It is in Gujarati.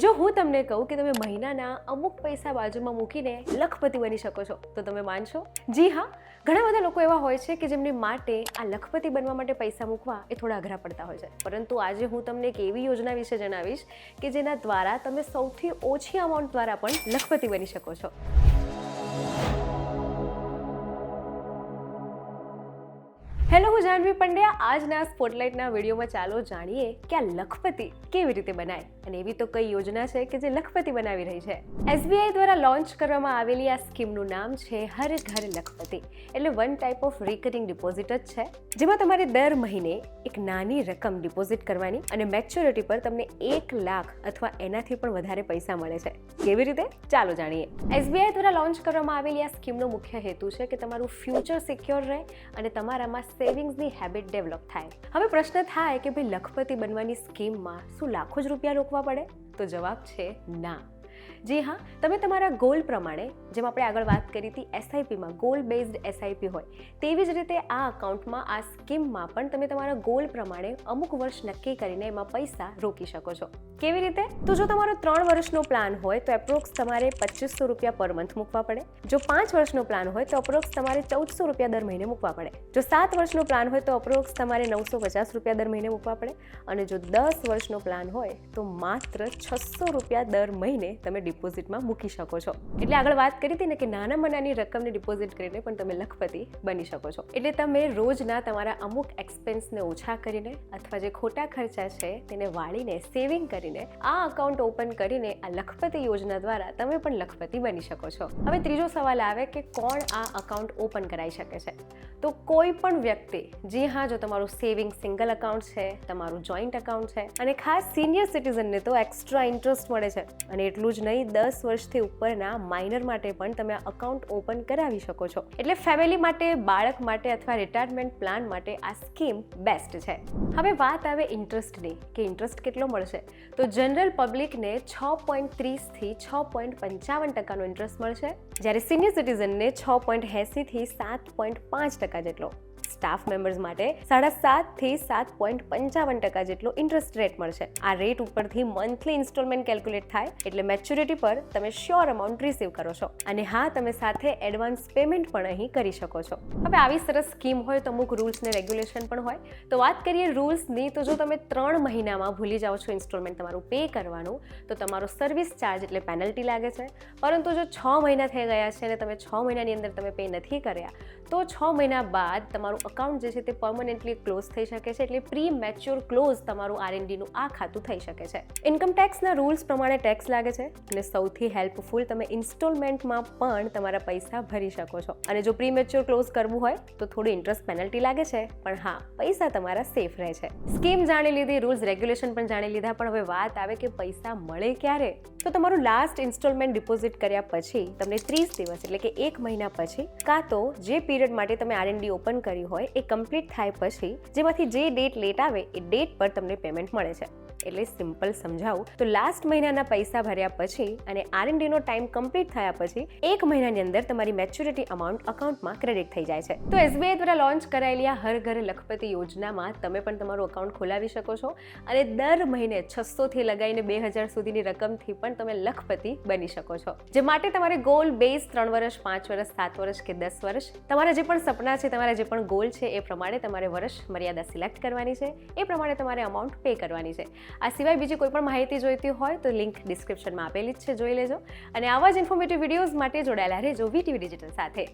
જો હું તમને કહું કે તમે મહિનાના અમુક પૈસા બાજુમાં મૂકીને લખપતિ બની શકો છો તો તમે માનશો? જી હા, ઘણા બધા લોકો એવા હોય છે કે જેમની માટે આ લખપતિ બનવા માટે પૈસા મૂકવા એ થોડા અઘરા પડતા હોય છે. પરંતુ આજે હું તમને એક એવી યોજના વિશે જણાવીશ કે જેના દ્વારા તમે સૌથી ઓછી અમાઉન્ટ દ્વારા પણ લખપતિ બની શકો છો. હેલો, હું જાહ્નવી પંડ્યા. આજના સ્પોટલાઇટના વિડીયોમાં ચાલો જાણીએ કે આ લખપતિ કેવી રીતે બનાય અને એવી તો કઈ યોજના છે કે જે લખપતિ બનાવી રહી છે. SBI દ્વારા લોન્ચ કરવામાં આવેલી આ સ્કીમનું નામ છે હર ઘર લખપતિ. એટલે one type of recurring deposit જ છે, જેમાં તમારે દર મહિને એક નાની રકમ ડિપોઝિટ કરવાની અને મેચ્યોરિટી પર તમને 1 લાખ અથવા એનાથી પણ વધારે પૈસા મળે છે. કેવી રીતે? ચાલો જાણીએ. SBI દ્વારા લોન્ચ કરવામાં આવેલી આ સ્કીમનો મુખ્ય હેતુ છે કે તમારું ફ્યુચર સિક્યોર રહે અને તમારામાં સેવિંગ્સની હેબિટ ડેવલપ થાય. હવે પ્રશ્ન થાય કે ભાઈ લખપતિ બનવાની સ્કીમમાં શું લાખો જ રૂપિયા રોકવા પડે? તો જવાબ છે ના. જી હા, તમે તમારા ગોલ પ્રમાણે, જેમ આપણે આગળ વાત કરી હતી એસઆઈપીમાં ગોલ બેઝડ એસઆઈપી હોય, તેવી જ રીતે આ અકાઉન્ટમાં આ સ્કીમમાં પણ તમે તમારા ગોલ પ્રમાણે અમુક વર્ષ નક્કી કરીને એમાં પૈસા રોકી શકો છો. કેવી રીતે? તો જો તમારો 3 વર્ષનો પ્લાન હોય તો એપ્રોક્સ તમારે 2500 રૂપિયા પર મંથ મૂકવા પડે. જો 5 વર્ષનો પ્લાન હોય તો અપ્રોક્સ તમારે 1400 રૂપિયા દર મહિને મૂકવા પડે. જો 7 વર્ષનો પ્લાન હોય તો અપ્રોક્સ તમારે 950 રૂપિયા દર મહિને મૂકવા પડે. અને જો 10 વર્ષનો પ્લાન હોય તો માત્ર 600 રૂપિયા દર મહિને તમે ડિપોઝિટમાં મૂકી શકો છો. એટલે આગળ વાત કરી હતી ને કે નાનામાં નાની રકમને ડિપોઝિટ કરીને પણ તમે લખપતિ બની શકો છો. એટલે તમે રોજના તમારા અમુક એક્સપેન્સને ઓછા કરીને અથવા જે ખોટા ખર્ચા છે તેને વાળીને સેવિંગ કરીને આ અકાઉન્ટ ઓપન કરીને આ લખપતિ યોજના દ્વારા તમે પણ લખપતિ બની શકો છો. હવે ત્રીજો સવાલ આવે કે કોણ આ અકાઉન્ટ ઓપન કરાવી શકે છે? તો કોઈ પણ વ્યક્તિ. જી હા, જો તમારું સેવિંગ સિંગલ અકાઉન્ટ છે, તમારું જોઈન્ટ અકાઉન્ટ છે અને ખાસ સિનિયર સિટીઝનને તો એક્સ્ટ્રા ઇન્ટરેસ્ટ મળે છે. અને એટલું જ નહીં, 10 વર્ષથી ઉપરના માઇનર માટે પણ તમે અકાઉન્ટ ઓપન કરાવી શકો છો. એટલે ફેમિલી માટે, બાળક માટે અથવા રિટાયરમેન્ટ પ્લાન માટે આ સ્કીમ બેસ્ટ છે. હવે વાત આવે ઇન્ટરેસ્ટની કે ઇન્ટરેસ્ટ કેટલો મળશે. તો જનરલ પબ્લિકને 6.30 થી 6.55% ઇન્ટરેસ્ટ મળશે, જ્યારે સિનિયર સિટીઝનને 6.80 થી 7.5% જેટલો. સ્ટાફ મેમ્બર્સ માટે 7.5 થી 7.55% જેટલો ઇન્ટરેસ્ટ રેટ મળશે. આ રેટ ઉપરથી મંથલી ઇન્સ્ટોલમેન્ટ કેલ્ક્યુલેટ થાય એટલે મેચ્યોરિટી પર તમે શ્યોર અમાઉન્ટ રિસીવ કરો છો. અને હા, તમે સાથે એડવાન્સ પેમેન્ટ પણ અહીં કરી શકો છો. હવે આવી સરસ સ્કીમ હોય તો અમુક રૂલ્સ ને રેગ્યુલેશન પણ હોય. તો વાત કરીએ રૂલ્સની, તો જો તમે 3 મહિનામાં ભૂલી જાઓ છો ઇન્સ્ટોલમેન્ટ તમારું પે કરવાનું, તો તમારો સર્વિસ ચાર્જ એટલે પેનલ્ટી લાગે છે. પરંતુ જો 6 મહિના થઈ ગયા છે અને તમે 6 મહિનાની અંદર તમે પે નથી કર્યા તો 6 મહિના બાદ તમારું અકાઉન્ટ જે છે તે પરમનન્ટલી ક્લોઝ થઈ શકે છે. એટલે પ્રી મેચ્યોર ક્લોઝ તમારું આરએનડીનું આ ખાતું થઈ શકે છે. ઇન્કમ ટેક્સના રૂલ્સ પ્રમાણે ટેક્સ લાગે છે અને સૌથી હેલ્પફુલ, તમે ઇન્સ્ટોલમેન્ટમાં પણ તમારા પૈસા ભરી શકો છો. અને જો પ્રી મેચ્યોર ક્લોઝ કરવું હોય તો થોડી ઇન્ટરેસ્ટ પેનલ્ટી લાગે છે, પણ હા, પૈસા તમારા સેફ રહે છે. સ્કીમ જાણી લીધી, રૂલ્સ રેગ્યુલેશન પણ જાણી લીધા, પણ હવે વાત આવે કે પૈસા મળે ક્યારે. તો તમારું લાસ્ટ ઇન્સ્ટોલમેન્ટ ડિપોઝિટ કર્યા પછી તમને 30 દિવસ એટલે કે 1 મહિના પછી, કાં તો જે પીરિયડ માટે તમે આરએનડી ઓપન કર્યું હોય એ કમ્પ્લીટ થાય પછી, જેમાંથી જે ડેટ લેટ આવે એ ડેટ પર તમને પેમેન્ટ મળે છે. એટલે સિમ્પલ સમજાવું તો લાસ્ટ મહિનાના પૈસા ભર્યા પછી અને આરએનડીનો ટાઈમ કમ્પ્લીટ થયા પછી 1 મહિનાની અંદર તમારી મેચ્યોરિટી અમાઉન્ટ અકાઉન્ટમાં ક્રેડિટ થઈ જાય છે. તો SBI દ્વારા લોન્ચ કરાયેલી આ હર ઘર લખપતિ યોજનામાં તમે પણ તમારું અકાઉન્ટ ખોલાવી શકો છો અને દર મહિને 600 થી લગાવીને 2000 સુધીની રકમથી પણ તમે લખપતિ બની શકો છો. જે માટે તમારે ગોલ બેઝ 3 વર્ષ, 5 વર્ષ, 7 વર્ષ કે 10 વર્ષ, તમારા જે પણ સપના છે, તમારા જે પણ ગોલ છે એ પ્રમાણે તમારે વર્ષ મર્યાદા સિલેક્ટ કરવાની છે. એ પ્રમાણે તમારે અમાઉન્ટ પે કરવાની છે. આ સિવાય બીજી કોઈ પણ માહિતી જોઈતી હોય તો લિંક ડિસ્ક્રિપ્શનમાં આપેલી જ છે, જોઈ લેજો. અને આવા જ ઇન્ફોર્મેટિવ વિડીયોઝ માટે જોડાયેલા રહેજો VTV ડિજિટલ સાથે.